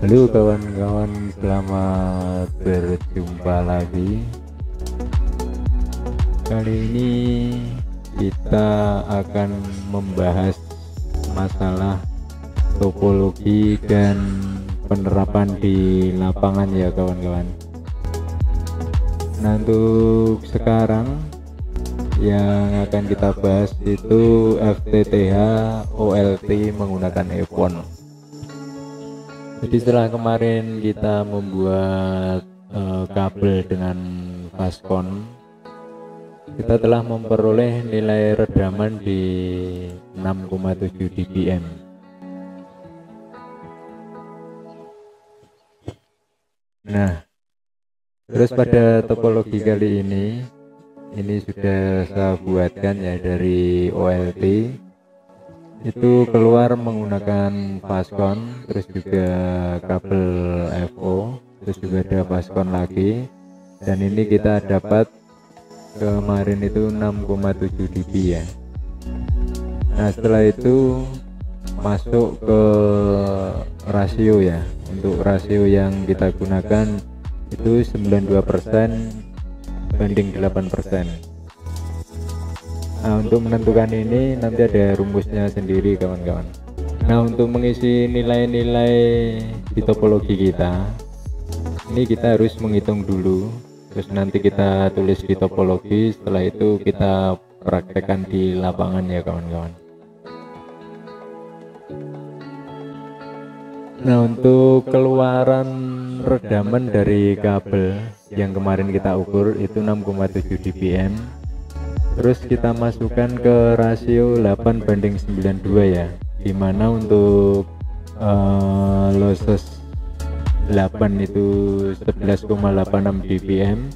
Halo kawan-kawan, selamat berjumpa lagi. Kali ini kita akan membahas masalah topologi dan penerapan di lapangan ya kawan-kawan. Nah, untuk sekarang yang akan kita bahas itu FTTH OLT menggunakan F1. Jadi setelah kemarin kita membuat kabel dengan Fastcon, kita telah memperoleh nilai redaman di 6,7 dBm. Nah, terus pada topologi kali ini sudah saya buatkan ya dari OLT. Itu keluar menggunakan Fastcon, terus juga kabel FO, terus juga ada Fastcon lagi, dan ini kita dapat kemarin itu 6,7 dB ya. Nah, setelah itu masuk ke rasio ya. Untuk rasio yang kita gunakan itu 92% banding 8%. Nah, untuk menentukan ini nanti ada rumusnya sendiri kawan-kawan. Nah, untuk mengisi nilai-nilai di topologi kita, ini kita harus menghitung dulu, terus nanti kita tulis di topologi, setelah itu kita praktekkan di lapangan ya kawan-kawan. Nah, untuk keluaran redaman dari kabel yang kemarin kita ukur itu 6,7 dBm. Terus kita masukkan ke rasio 8:92 ya, dimana untuk losses 8 itu 11,86 dBm,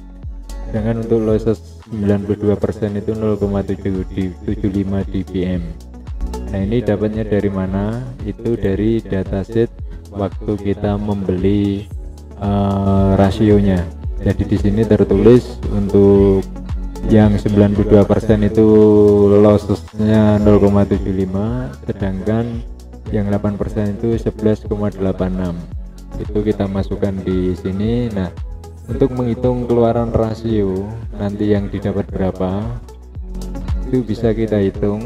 sedangkan untuk losses 92% itu 0,75 dBm. Nah, ini dapatnya dari mana? Itu dari datasheet waktu kita membeli rasionya. Jadi di sini tertulis untuk yang 92% itu lossesnya 0,75, sedangkan yang 8% itu 11,86. Itu kita masukkan di sini. Nah, untuk menghitung keluaran rasio nanti yang didapat berapa, itu bisa kita hitung.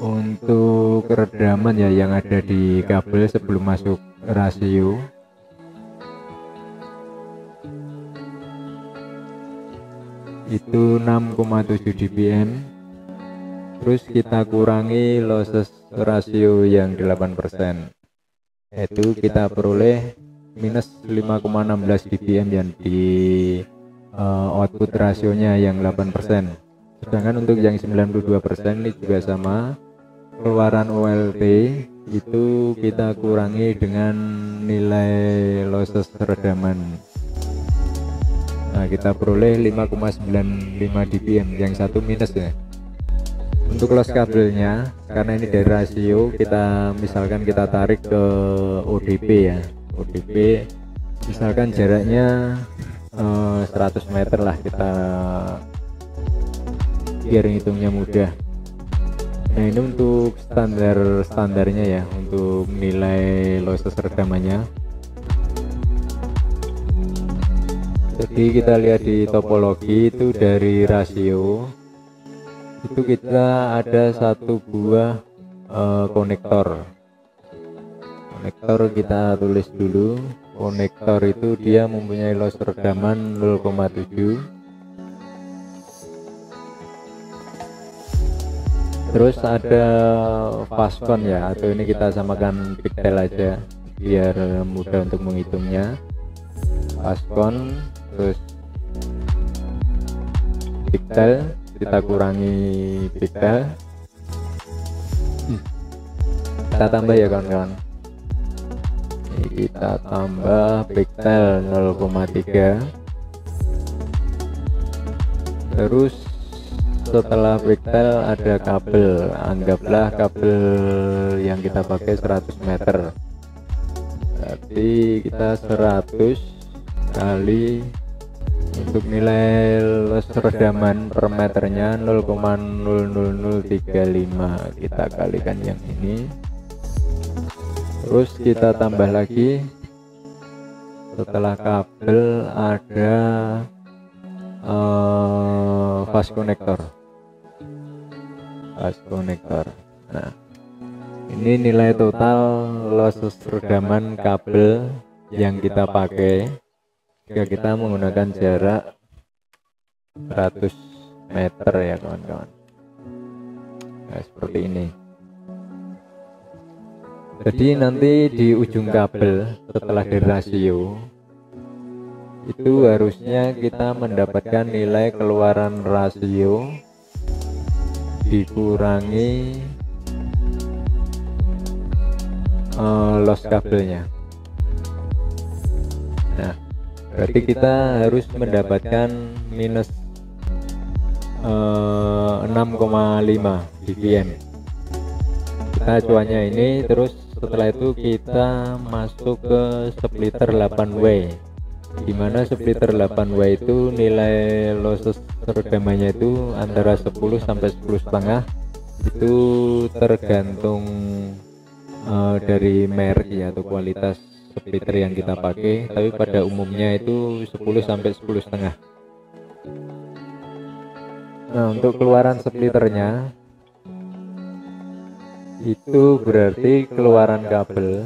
Untuk redaman ya yang ada di kabel sebelum masuk rasio, itu 6,7 dBm. Terus kita kurangi losses rasio yang 8%, yaitu kita peroleh minus 5,16 dBm yang di output rasionya yang 8%. Sedangkan untuk yang 92% ini juga sama, keluaran OLT itu kita kurangi dengan nilai losses redaman. Nah, kita peroleh 5,95 dBm, yang satu minus ya. Untuk loss kabelnya, karena ini dari rasio, kita misalkan kita tarik ke ODP ya. ODP misalkan jaraknya 100 meter lah, kita biar hitungnya mudah. Nah, ini untuk standarnya ya, untuk nilai losses redamannya. Jadi kita lihat di topologi itu dari rasio itu kita ada satu buah konektor kita tulis dulu. Konektor itu dia mempunyai loss redaman 0,7. Terus ada Fastcon ya, atau ini kita samakan pixel aja biar mudah untuk menghitungnya. Fastcon, terus pixel, kita kurangi pixel, kita tambah ya kawan-kawan. Ini kita tambah pixel 0,3. terus setelah pixel ada kabel, anggaplah kabel yang kita pakai 100 meter, berarti kita 100 kali, untuk nilai loss redaman per meternya 0,00035, kita kalikan yang ini Terus kita tambah lagi, setelah kabel ada fast connector. Nah, ini nilai total lossless redaman kabel yang kita pakai jika kita menggunakan jarak 100 meter ya kawan-kawan. Nah, seperti ini. Jadi nanti di ujung kabel setelah di rasio itu harusnya kita mendapatkan nilai keluaran rasio dikurangi loss kabelnya. Nah, berarti kita harus mendapatkan minus 6,5 dBm. Kita acuannya ini, terus setelah itu kita masuk ke splitter 8W, dimana splitter 8W itu nilai lossless redamannya itu antara 10 sampai 10,5. Itu tergantung dari merek ya, atau kualitas splitter yang kita pakai, tapi pada umumnya itu 10 sampai 10,5. Nah, untuk keluaran splitternya itu berarti keluaran kabel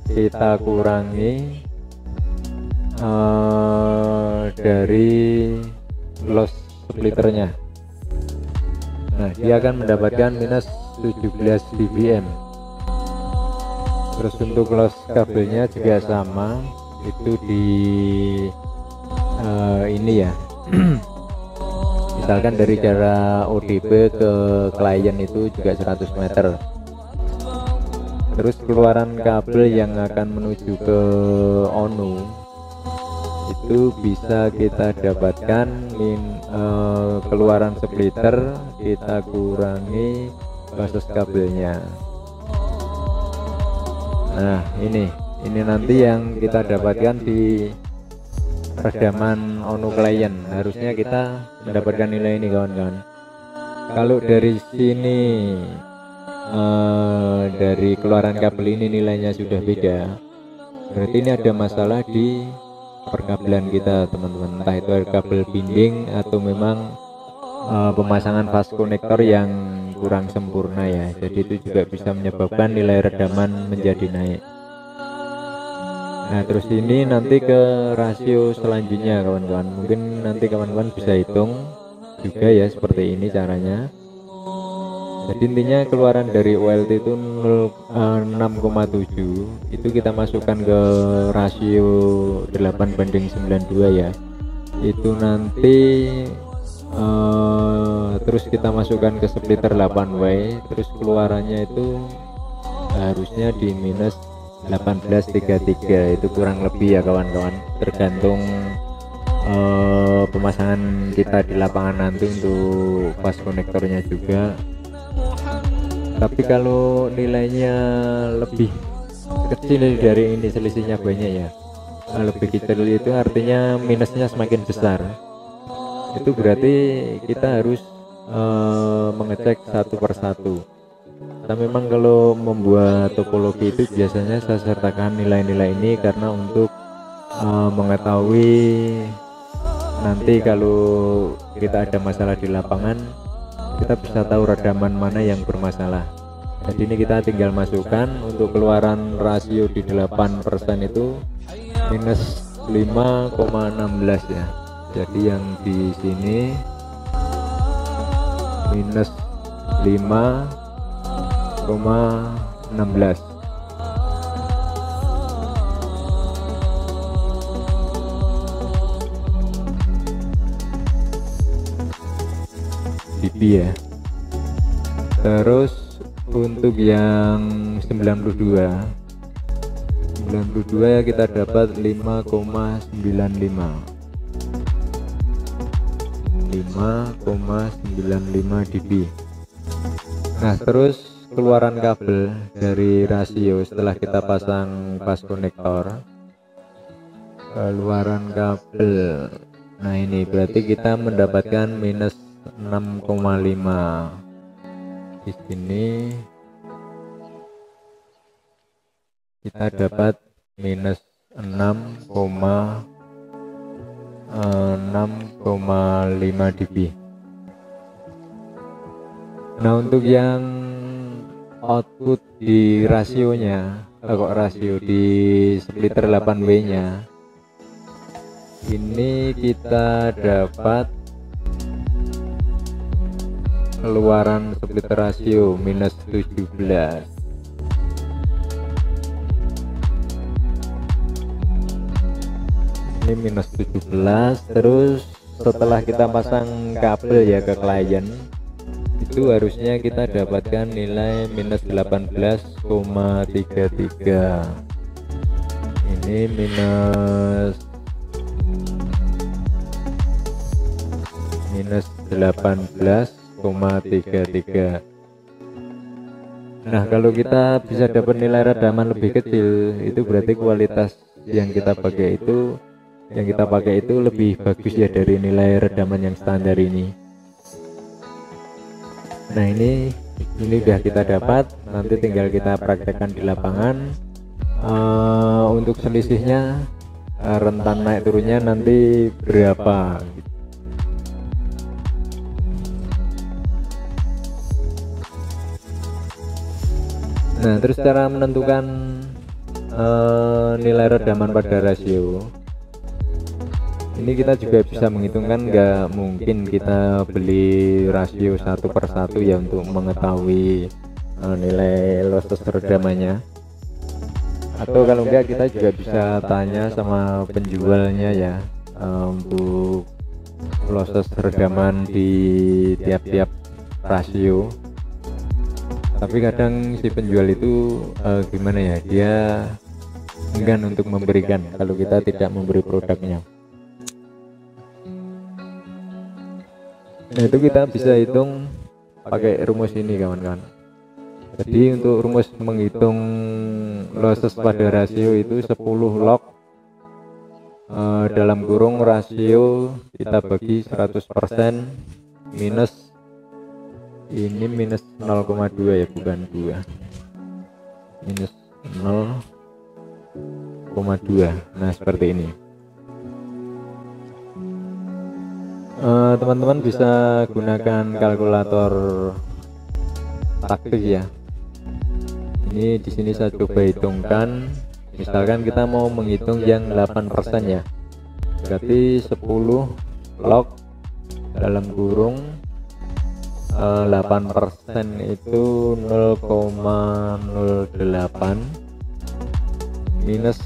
kita kurangi dari loss splitternya. Nah, dia akan mendapatkan minus 17 dBm. Terus untuk loss kabelnya juga sama, itu di ini ya. Misalkan dari jarak ODP ke klien itu juga 100 meter. Terus keluaran kabel yang akan menuju ke ONU itu bisa kita dapatkan keluaran splitter kita kurangi basis kabelnya. Nah, ini nanti yang kita dapatkan di redaman ONU klien. Harusnya kita mendapatkan nilai ini kawan-kawan. Kalau dari sini dari keluaran kabel ini nilainya sudah beda, berarti ini ada masalah di perkabelan kita teman-teman, entah itu kabel binding atau memang pemasangan fast connector yang kurang sempurna ya. Jadi itu juga bisa menyebabkan nilai redaman menjadi naik. Nah, terus ini nanti ke rasio selanjutnya kawan-kawan. Mungkin nanti kawan-kawan bisa hitung juga ya, seperti ini caranya. Jadi intinya keluaran dari OLT itu 6,7, itu kita masukkan ke rasio 8:92 ya. Itu nanti terus kita masukkan ke splitter 8W, terus keluarannya itu harusnya di minus 18,33. Itu kurang lebih ya kawan-kawan, tergantung pemasangan kita di lapangan nanti untuk fast connectornya juga. Tapi kalau nilainya lebih kecil dari ini, selisihnya banyak ya, lebih kecil itu artinya minusnya semakin besar. Itu berarti kita harus mengecek satu persatu. Nah, memang kalau membuat topologi itu biasanya saya sertakan nilai-nilai ini karena untuk mengetahui nanti kalau kita ada masalah di lapangan, kita bisa tahu redaman mana yang bermasalah. Jadi ini kita tinggal masukkan untuk keluaran rasio di 8% itu minus 5,16 ya. Jadi yang di sini minus 5,16. dB ya. Terus untuk yang 92 ya kita dapat 5,95 dB. Nah, terus keluaran kabel dari rasio setelah kita pasang fast connector, keluaran kabel, nah ini berarti kita mendapatkan minus 6,5 di sini. kita dapat minus 6,5 dB. Nah, untuk yang output di rasionya, rasio di splitter 8W nya ini kita dapat keluaran splitter rasio minus 17. Ini minus 17. Terus setelah kita pasang kabel ya ke klien, itu harusnya kita dapatkan nilai minus 18,33. Ini minus 18,33. Nah, kalau kita bisa dapat nilai redaman lebih kecil, itu berarti kualitas yang kita pakai itu lebih bagus ya dari nilai redaman yang standar ini. Nah, ini udah kita dapat, nanti tinggal kita praktekkan di lapangan. Untuk selisihnya, rentan naik turunnya nanti berapa gitu. Nah, terus cara menentukan nilai redaman pada rasio ini kita juga bisa menghitungkan. Nggak mungkin kita beli rasio satu per satu ya untuk mengetahui nilai losses redamannya, atau kalau enggak kita juga bisa tanya sama penjualnya ya untuk losses redaman di tiap-tiap rasio. Tapi kadang si penjual itu gimana ya, dia enggan untuk memberikan kalau kita tidak memberi produknya. Nah, itu kita bisa hitung pakai rumus ini kawan-kawan. Jadi untuk rumus menghitung losses pada rasio itu 10 log dalam kurung rasio kita bagi 100% minus ini minus 0,2 ya, bukan 2, minus 0,2. Nah, seperti ini. Teman-teman bisa gunakan kalkulator taktik ya. Ini di sini saya coba hitungkan. Misalkan kita mau menghitung yang 8% ya, berarti 10 log dalam kurung 8% itu 0,08 minus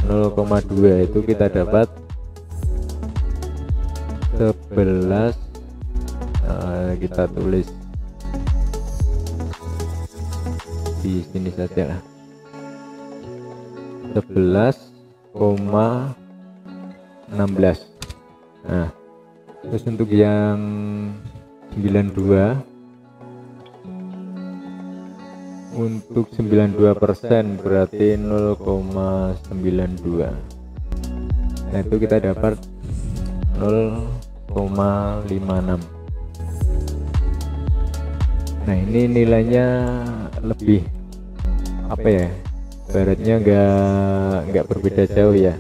0,2, itu kita dapat 11. Kita tulis di sini saja lah, 11,16. Nah, terus untuk yang 92, untuk 92% berarti 0,92. Nah, itu kita dapat 0,56. Nah, ini nilainya lebih apa ya, baratnya nggak berbeda jauh ya.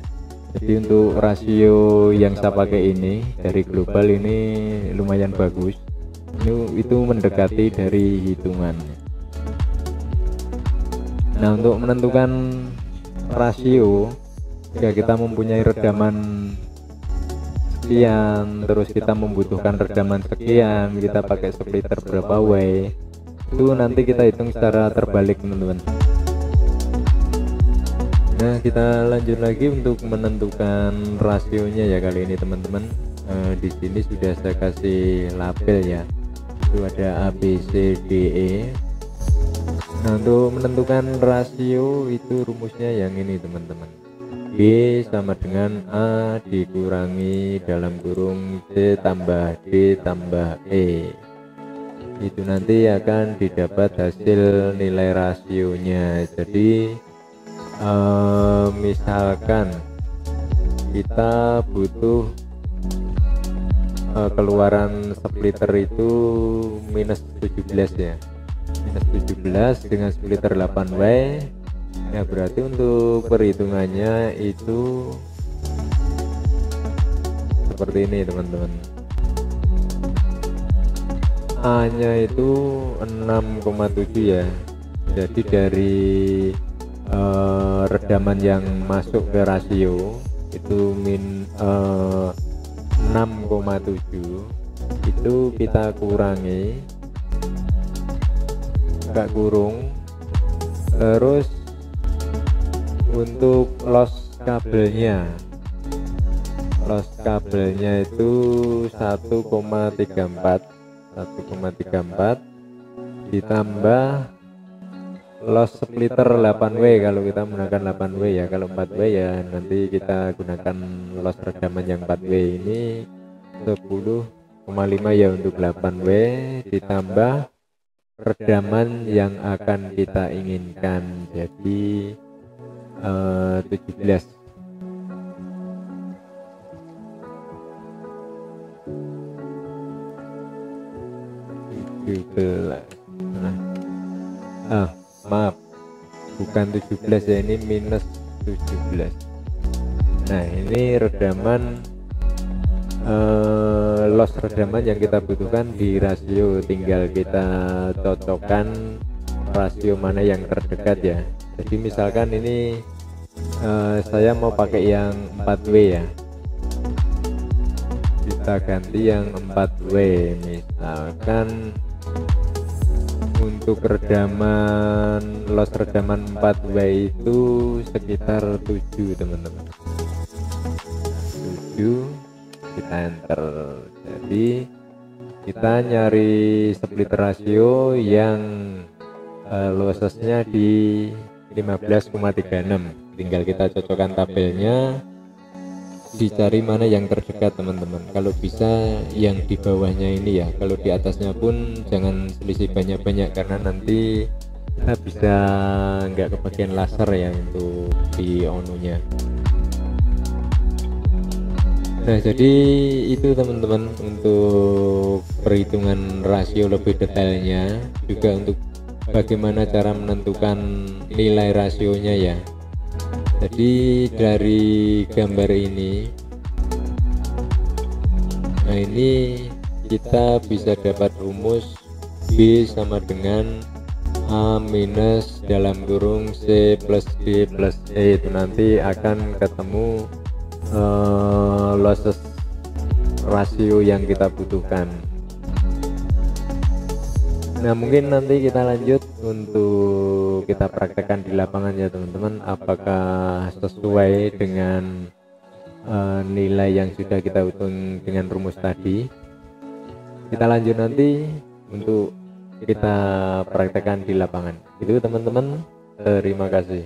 Jadi untuk rasio yang saya pakai ini dari global ini lumayan bagus. Itu mendekati dari hitungan. Nah, untuk menentukan rasio, jika kita mempunyai redaman sekian, terus kita membutuhkan redaman sekian, kita pakai splitter berapa W, itu nanti kita hitung secara terbalik teman-teman. Nah, kita lanjut lagi untuk menentukan rasionya ya kali ini teman-teman. Di sini sudah saya kasih label ya, itu ada A, B, C, D, E. Nah, untuk menentukan rasio itu rumusnya yang ini teman-teman. B sama dengan A dikurangi dalam kurung C tambah D tambah E. Itu nanti akan didapat hasil nilai rasionya. Jadi misalkan kita butuh keluaran splitter itu minus 17 ya, minus 17 dengan splitter 8W. Ya berarti untuk perhitungannya itu seperti ini teman-teman. A nya itu 6,7 ya. Jadi dari redaman yang masuk ke rasio itu 6,7, itu kita kurangi, enggak kurung. Terus untuk loss kabelnya itu 1,34 ditambah loss splitter 8W. Kalau kita menggunakan 8W ya, kalau 4W ya nanti kita gunakan loss redaman yang 4W ini 10,5 ya untuk 8W, ditambah redaman yang akan kita inginkan, jadi 17. Maaf, bukan 17 ya, ini minus 17. Nah ini redaman loss redaman yang kita butuhkan di rasio, tinggal kita cocokkan rasio mana yang terdekat ya. Jadi misalkan ini saya mau pakai yang 4W ya, kita ganti yang 4W. Misalkan untuk redaman loss redaman 4W itu sekitar 7 teman-teman, 7, kita enter. Jadi kita nyari split rasio yang lossesnya di 15,36, tinggal kita cocokkan tabelnya, dicari mana yang terdekat teman-teman. Kalau bisa yang di bawahnya ini ya, kalau di atasnya pun jangan selisih banyak-banyak karena nanti kita bisa nggak kebagian laser ya untuk di onunya. Nah jadi itu teman-teman untuk perhitungan rasio lebih detailnya, juga untuk bagaimana cara menentukan nilai rasionya ya. Jadi dari gambar ini, nah ini kita bisa dapat rumus B sama dengan A minus dalam kurung C plus D plus E, itu nanti akan ketemu losses rasio yang kita butuhkan. Nah mungkin nanti kita lanjut untuk kita praktekkan di lapangan ya teman-teman, apakah sesuai dengan nilai yang sudah kita hitung dengan rumus tadi. Kita lanjut nanti untuk kita praktekkan di lapangan. Itu teman-teman, terima kasih.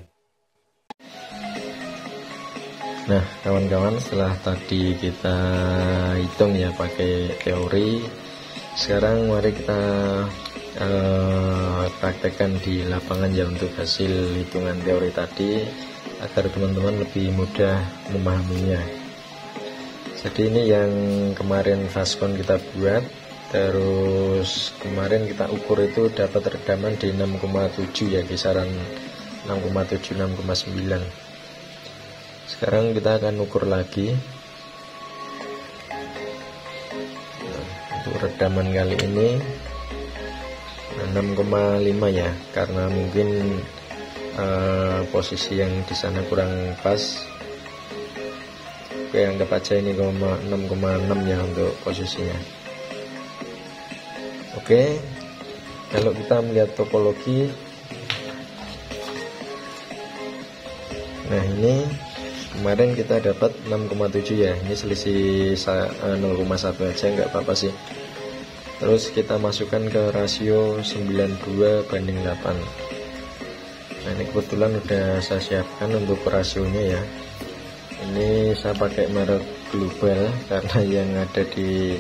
Nah kawan-kawan, setelah tadi kita hitung ya pakai teori, sekarang mari kita praktekkan di lapangan ya untuk hasil hitungan teori tadi, agar teman-teman lebih mudah memahaminya. Jadi ini yang kemarin Fastcon kita buat, terus kemarin kita ukur itu dapat redaman di 6,7 ya, kisaran 6,7 6,9. Sekarang kita akan ukur lagi. Untuk redaman kali ini 6,5 ya, karena mungkin posisi yang di sana kurang pas. Oke, anggap aja ini 6,6 ya untuk posisinya. Oke, kalau kita melihat topologi, nah ini kemarin kita dapat 6,7 ya, ini selisih 0,1 aja, nggak apa-apa sih. Terus kita masukkan ke rasio 92 banding 8. Nah ini kebetulan udah saya siapkan untuk rasionya ya. Ini saya pakai merek Global karena yang ada di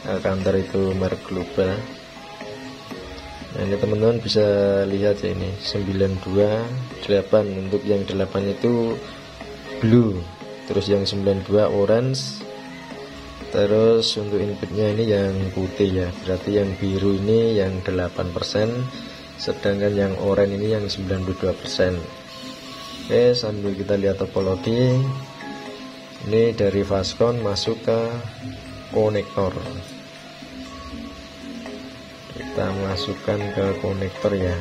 kantor itu merek Global. Nah ini teman-teman bisa lihat ya, ini 92 8, untuk yang 8 itu blue, terus yang 92 orange, terus untuk inputnya ini yang putih ya, berarti yang biru ini yang 8%, sedangkan yang oranye ini yang 92%. Oke, sambil kita lihat topologi, ini dari Fastcon masuk ke konektor. Kita masukkan ke konektor ya.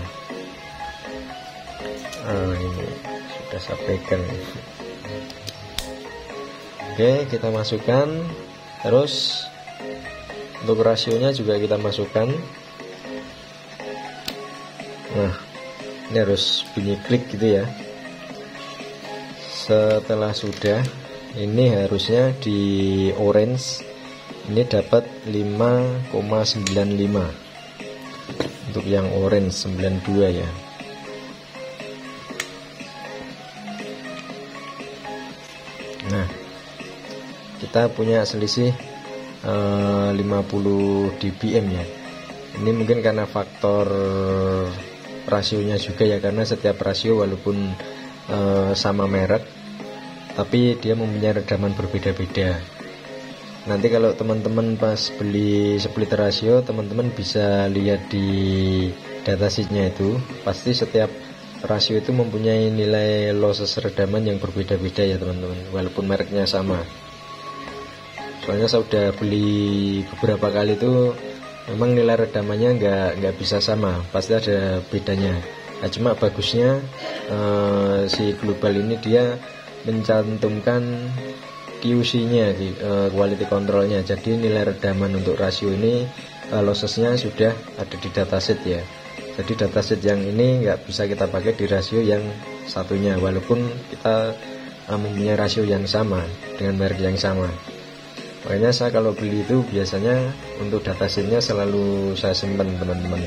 Ini sudah saya pegang. Oke, kita masukkan. Terus untuk rasionya juga kita masukkan. Nah, ini harus bunyi klik gitu ya. Setelah sudah, ini harusnya di orange ini dapat 5,95. Untuk yang orange 92 ya. Nah, kita punya selisih 50 dBm ya. Ini mungkin karena faktor rasionya juga ya, karena setiap rasio walaupun sama merek tapi dia mempunyai redaman berbeda-beda. Nanti kalau teman-teman pas beli splitter rasio, teman-teman bisa lihat di datasheetnya itu, pasti setiap rasio itu mempunyai nilai losses redaman yang berbeda-beda ya teman-teman, walaupun mereknya sama. Soalnya saya udah beli beberapa kali itu memang nilai redamannya nggak bisa sama, pasti ada bedanya. Nah, cuma bagusnya si global ini dia mencantumkan QC-nya, quality control-nya. Jadi nilai redaman untuk rasio ini lossesnya sudah ada di datasheet ya. Jadi datasheet yang ini nggak bisa kita pakai di rasio yang satunya, walaupun kita mempunyai rasio yang sama dengan merek yang sama. Makanya saya kalau beli itu biasanya untuk datasheetnya selalu saya simpan teman-teman.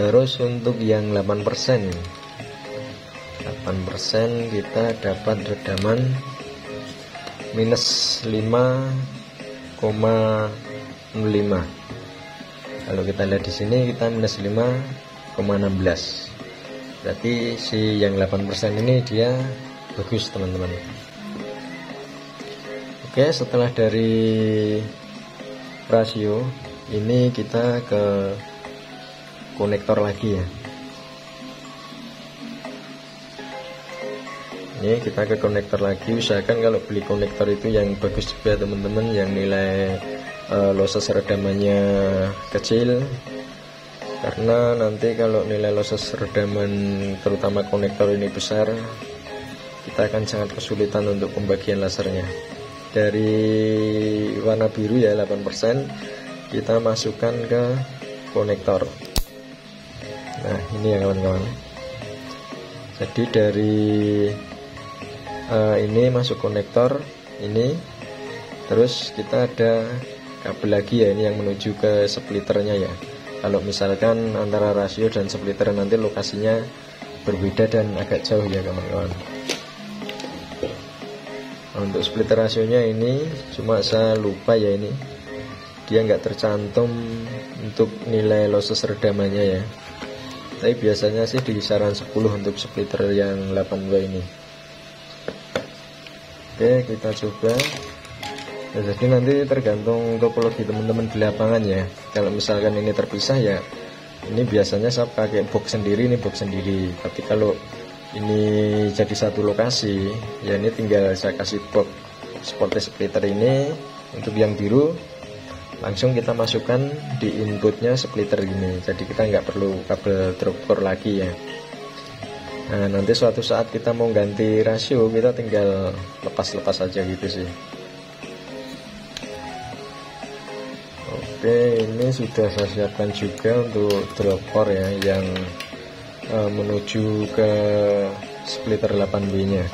Terus untuk yang 8% kita dapat redaman minus 5,05. Kalau kita lihat di sini kita minus 5,16. Berarti si yang 8% ini dia bagus teman-teman. Oke, setelah dari rasio ini kita ke konektor lagi ya. Ini kita ke konektor lagi. Usahakan kalau beli konektor itu yang bagus juga teman-teman, yang nilai losses redamannya kecil, karena nanti kalau nilai losses redaman terutama konektor ini besar, kita akan sangat kesulitan untuk pembagian lasernya. Dari warna biru ya 8%, kita masukkan ke konektor. Nah ini ya kawan-kawan. Jadi dari ini masuk konektor ini, terus kita ada kabel lagi ya, ini yang menuju ke splitternya ya. Kalau misalkan antara rasio dan splitter nanti lokasinya berbeda dan agak jauh ya kawan-kawan. Nah, untuk splitter rasionya ini cuma saya lupa ya, ini dia nggak tercantum untuk nilai losses redamannya ya. Tapi biasanya sih di kisaran 10 untuk splitter yang 8W ini. Oke, kita coba. Nah, jadi nanti tergantung topologi teman-teman di lapangan ya. Kalau misalkan ini terpisah ya, ini biasanya saya pakai box sendiri, ini box sendiri. Tapi kalau ini jadi satu lokasi ya, ini tinggal saya kasih box seperti splitter ini. Untuk yang biru langsung kita masukkan di inputnya splitter gini, jadi kita nggak perlu kabel drop core lagi ya. Nah nanti suatu saat kita mau ganti rasio, kita tinggal lepas-lepas aja gitu sih. Oke, ini sudah saya siapkan juga untuk drop core ya, yang menuju ke splitter 8W nya.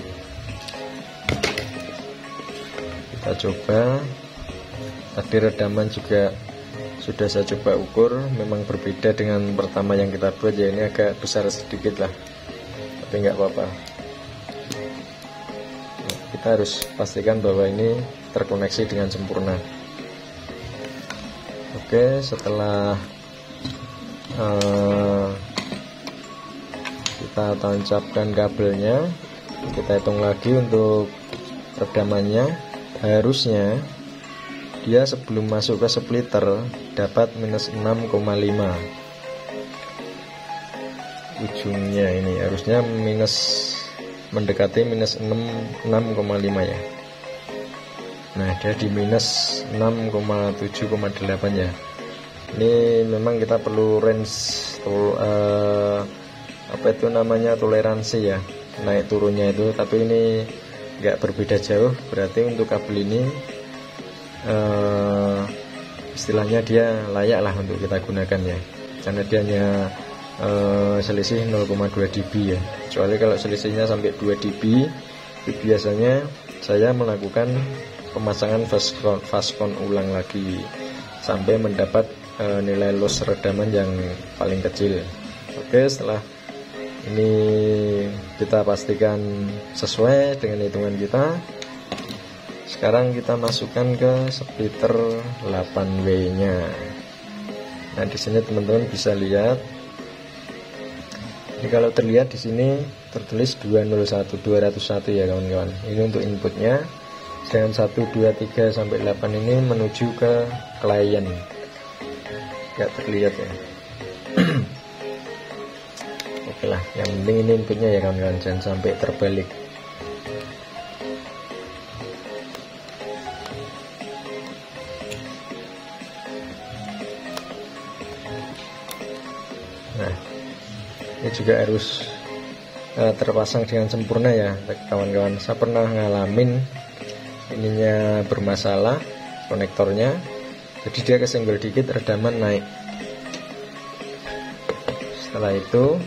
Kita coba. Tadi redaman juga sudah saya coba ukur, memang berbeda dengan pertama yang kita buat ya, ini agak besar sedikit lah, tapi nggak apa-apa. Nah, kita harus pastikan bahwa ini terkoneksi dengan sempurna. Oke, setelah kita tancapkan kabelnya, kita hitung lagi untuk redamannya. Harusnya dia sebelum masuk ke splitter dapat minus 6,5. ujungnya ini harusnya mendekati minus 6,5 ya. Nah dia di minus 6,7,8 ya. Ini memang kita perlu range apa itu namanya, toleransi ya, naik turunnya itu. Tapi ini nggak berbeda jauh, berarti untuk kabel ini istilahnya dia layak lah untuk kita gunakan ya, karena dia hanya selisih 0,2 dB ya. Kecuali kalau selisihnya sampai 2 dB itu biasanya saya melakukan pemasangan fast count ulang lagi sampai mendapat nilai loss redaman yang paling kecil. Oke, setelah ini kita pastikan sesuai dengan hitungan kita. Sekarang kita masukkan ke splitter 8W nya. Nah di sini teman-teman bisa lihat, ini kalau terlihat di sini tertulis 201 ya kawan-kawan. Ini untuk inputnya. Sedangkan 1, 2, 3 sampai 8 ini menuju ke klien. Nggak terlihat ya. Oke lah, yang penting ini inputnya ya kawan-kawan, jangan sampai terbalik. Nah ini juga harus terpasang dengan sempurna ya kawan-kawan. Saya pernah ngalamin ininya bermasalah konektornya, jadi dia kesenggol dikit redaman naik. Setelah itu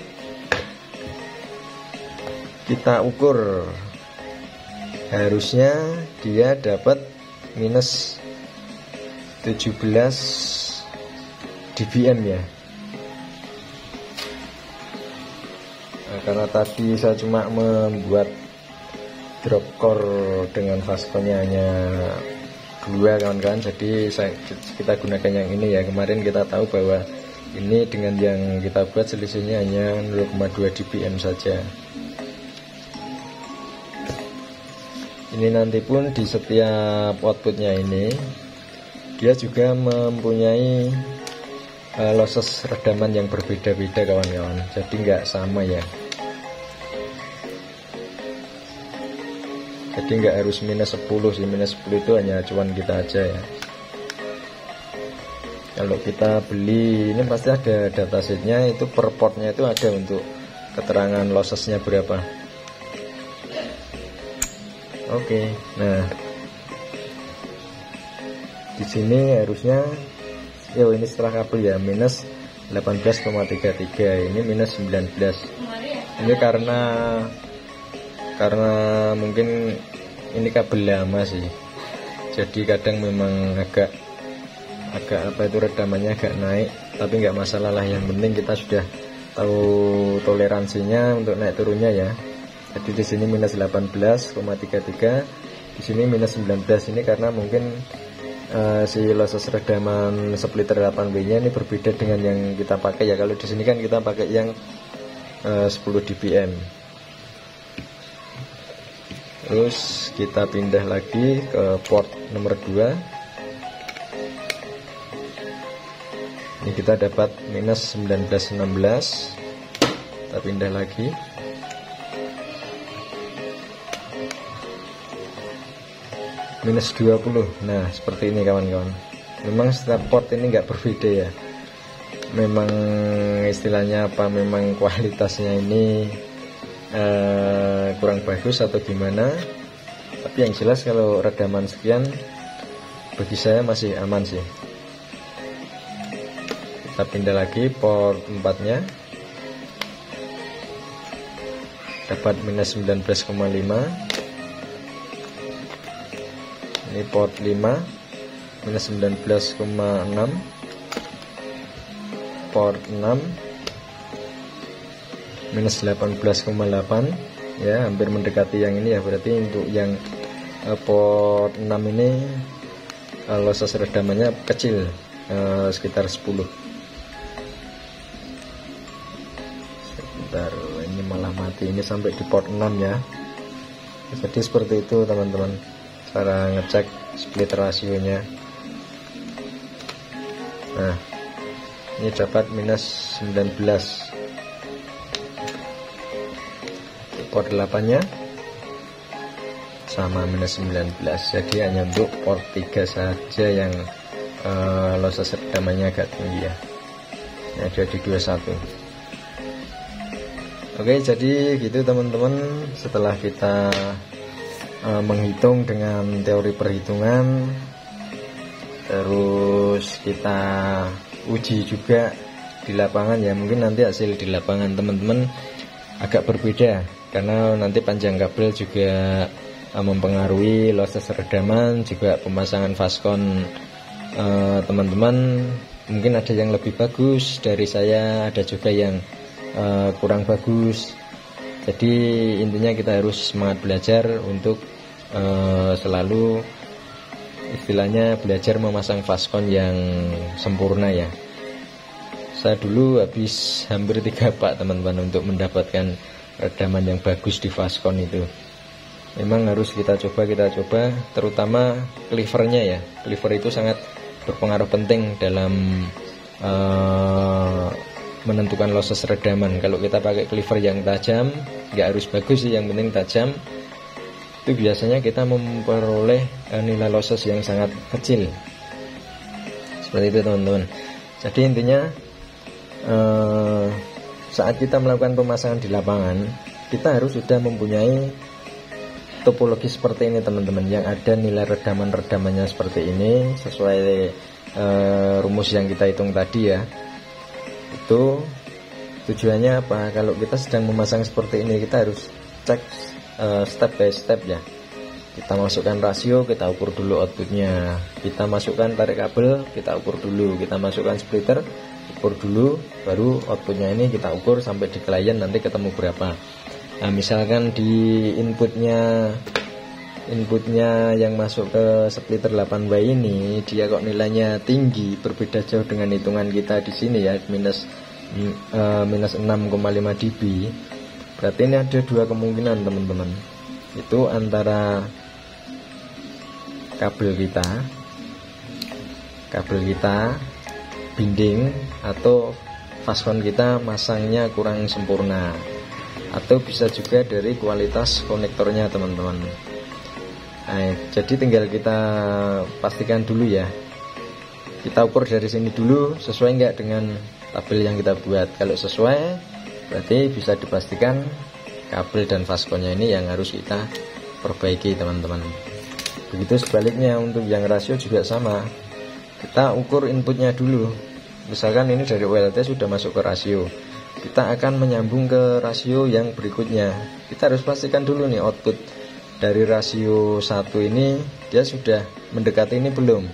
kita ukur, harusnya dia dapat minus 17 dBm ya. Nah, karena tadi saya cuma membuat drop core dengan fastconnya hanya 2 kawan-kawan, jadi kita gunakan yang ini ya. Kemarin kita tahu bahwa ini dengan yang kita buat selisihnya hanya 0,2 dBm saja. Ini nanti pun di setiap outputnya ini dia juga mempunyai losses redaman yang berbeda-beda kawan-kawan, jadi nggak sama ya. Jadi nggak harus minus 10 sih, minus 10 itu hanya acuan kita aja ya. Kalau kita beli ini pasti ada datasheetnya, itu per portnya itu ada untuk keterangan lossesnya berapa. Oke, nah di sini harusnya ini setelah kabel ya minus 18,33, ini minus 19. Ini karena mungkin ini kabel lama sih, jadi kadang memang agak apa itu redamannya agak naik, tapi nggak masalah lah, yang penting kita sudah tahu toleransinya untuk naik turunnya ya. Jadi di sini minus 18,33, di sini minus 19. Ini karena mungkin si losses redaman splitter 8W nya ini berbeda dengan yang kita pakai ya. Kalau di sini kan kita pakai yang 10 dBm. Terus kita pindah lagi ke port nomor 2. Ini kita dapat minus 1916. Kita pindah lagi. Minus 20. Nah seperti ini kawan-kawan. Memang setiap port ini nggak berbeda ya. Memang istilahnya apa, memang kualitasnya ini kurang bagus atau gimana. Tapi yang jelas kalau redaman sekian bagi saya masih aman sih. Kita pindah lagi port 4 nya. Dapat minus 19,5. Ini port 5 minus 19,6, port 6 minus 18,8 ya, hampir mendekati yang ini ya. Berarti untuk yang port 6 ini losses redamannya kecil, sekitar 10. Sebentar, ini malah mati, ini sampai di port 6 ya. Jadi seperti itu teman-teman cara ngecek split rasionya. Nah ini dapat minus 19. port 8 nya sama minus 19. Jadi hanya untuk port 3 saja yang losses redamannya agak tinggi ya. Ini ada di 21. Oke, jadi gitu teman-teman. Setelah kita menghitung dengan teori perhitungan, terus kita uji juga di lapangan ya. Mungkin nanti hasil di lapangan teman-teman agak berbeda, karena nanti panjang kabel juga mempengaruhi losses redaman, juga pemasangan Fastcon. Teman-teman mungkin ada yang lebih bagus dari saya, ada juga yang kurang bagus. Jadi intinya kita harus semangat belajar untuk selalu istilahnya belajar memasang Fastcon yang sempurna ya. Saya dulu habis hampir 3 pak teman-teman untuk mendapatkan redaman yang bagus di Fastcon itu. Memang harus kita coba, terutama cleavernya ya. Cleaver itu sangat berpengaruh penting dalam menentukan losses redaman. Kalau kita pakai cleaver yang tajam, nggak harus bagus sih, yang penting tajam, itu biasanya kita memperoleh nilai losses yang sangat kecil. Seperti itu teman-teman. Jadi intinya saat kita melakukan pemasangan di lapangan, kita harus sudah mempunyai topologi seperti ini teman-teman, yang ada nilai redamannya seperti ini sesuai rumus yang kita hitung tadi ya. Itu tujuannya apa? Kalau kita sedang memasang seperti ini, kita harus cek step by step ya. Kita masukkan rasio, kita ukur dulu outputnya. Kita masukkan tarik kabel, kita ukur dulu. Kita masukkan splitter, ukur dulu. Baru outputnya ini kita ukur sampai di klien nanti ketemu berapa. Nah misalkan di inputnya yang masuk ke splitter 8W ini, dia kok nilainya tinggi, berbeda jauh dengan hitungan kita di sini ya, minus 6,5 dB. Berarti ini ada 2 kemungkinan teman-teman. Itu antara kabel kita binding, atau Fastcon kita masangnya kurang sempurna, atau bisa juga dari kualitas konektornya teman-teman. Nah, jadi tinggal kita pastikan dulu ya. Kita ukur dari sini dulu, sesuai nggak dengan tabel yang kita buat. Kalau sesuai, berarti bisa dipastikan kabel dan Fastconnya ini yang harus kita perbaiki teman-teman. Begitu sebaliknya untuk yang rasio juga sama. Kita ukur inputnya dulu. Misalkan ini dari OLT sudah masuk ke rasio, kita akan menyambung ke rasio yang berikutnya. Kita harus pastikan dulu nih output dari rasio 1 ini dia sudah mendekati ini belum.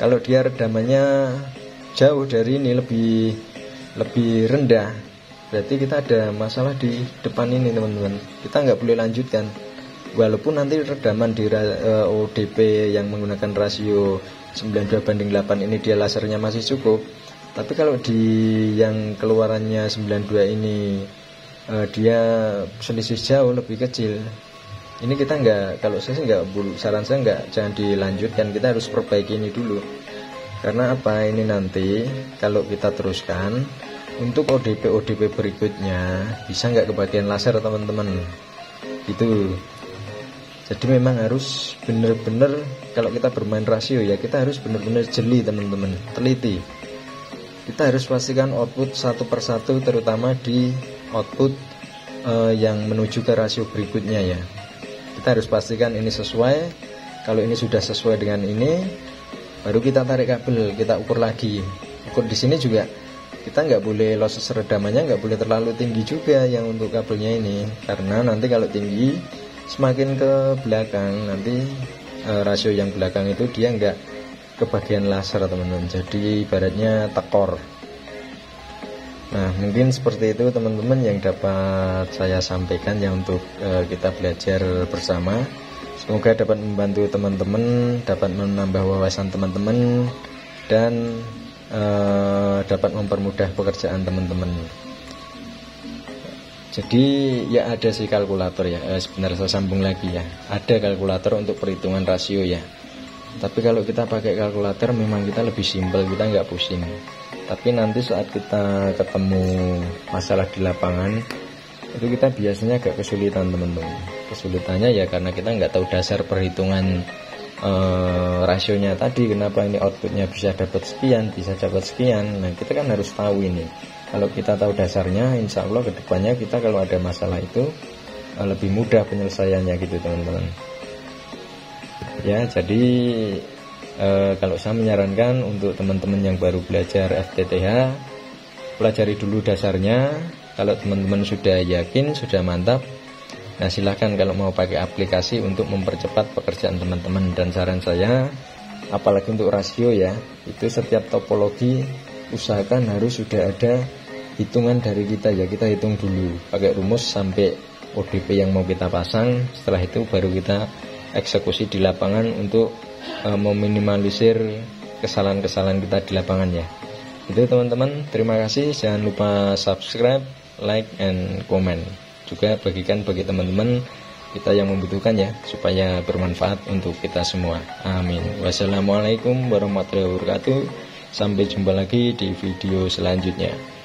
Kalau dia redamannya jauh dari ini, lebih rendah, berarti kita ada masalah di depan ini teman-teman. Kita nggak boleh lanjutkan. Walaupun nanti redaman di ODP yang menggunakan rasio 92:8 ini dia lasernya masih cukup, tapi kalau di yang keluarannya 92 ini dia selisih jauh lebih kecil, ini kita nggak, kalau saya sih nggak, saran saya nggak, jangan dilanjutkan. Kita harus perbaiki ini dulu. Karena apa, ini nanti kalau kita teruskan untuk ODP berikutnya bisa nggak kebagian laser teman-teman gitu. Jadi memang harus benar-benar, kalau kita bermain rasio ya, kita harus benar-benar jeli teman-teman, teliti. Kita harus pastikan output satu persatu, terutama di output yang menuju ke rasio berikutnya ya. Kita harus pastikan ini sesuai. Kalau ini sudah sesuai dengan ini, baru kita tarik kabel, kita ukur lagi. Ukur di sini juga kita nggak boleh losses redamannya nggak boleh terlalu tinggi juga yang untuk kabelnya ini, karena nanti kalau tinggi semakin ke belakang, nanti rasio yang belakang itu dia nggak kebagian laser teman-teman, jadi ibaratnya tekor. Nah mungkin seperti itu teman-teman yang dapat saya sampaikan ya untuk kita belajar bersama. Semoga dapat membantu teman-teman, dapat menambah wawasan teman-teman, dan dapat mempermudah pekerjaan teman-teman. Jadi ya ada sih kalkulator ya, sebenarnya saya sambung lagi ya, ada kalkulator untuk perhitungan rasio ya. Tapi kalau kita pakai kalkulator memang kita lebih simpel, kita nggak pusing. Tapi nanti saat kita ketemu masalah di lapangan, itu kita biasanya agak kesulitan teman-teman. Kesulitannya ya karena kita nggak tahu dasar perhitungan rasionya tadi, kenapa ini outputnya bisa dapat sekian, bisa dapat sekian. Nah kita kan harus tahu ini. Kalau kita tahu dasarnya, insya Allah kedepannya kita kalau ada masalah itu lebih mudah penyelesaiannya gitu teman-teman. Ya jadi kalau saya menyarankan untuk teman-teman yang baru belajar FTTH, pelajari dulu dasarnya. Kalau teman-teman sudah yakin, sudah mantap, nah silahkan kalau mau pakai aplikasi untuk mempercepat pekerjaan teman-teman. Dan saran saya, apalagi untuk rasio ya, itu setiap topologi usahakan harus sudah ada hitungan dari kita ya. Kita hitung dulu pakai rumus sampai ODP yang mau kita pasang. Setelah itu baru kita eksekusi di lapangan untuk meminimalisir kesalahan-kesalahan kita di lapangan ya. Itu teman-teman, terima kasih. Jangan lupa subscribe, like, and comment. Juga bagikan bagi teman-teman kita yang membutuhkan ya, supaya bermanfaat untuk kita semua. Amin. Wassalamualaikum warahmatullahi wabarakatuh. Sampai jumpa lagi di video selanjutnya.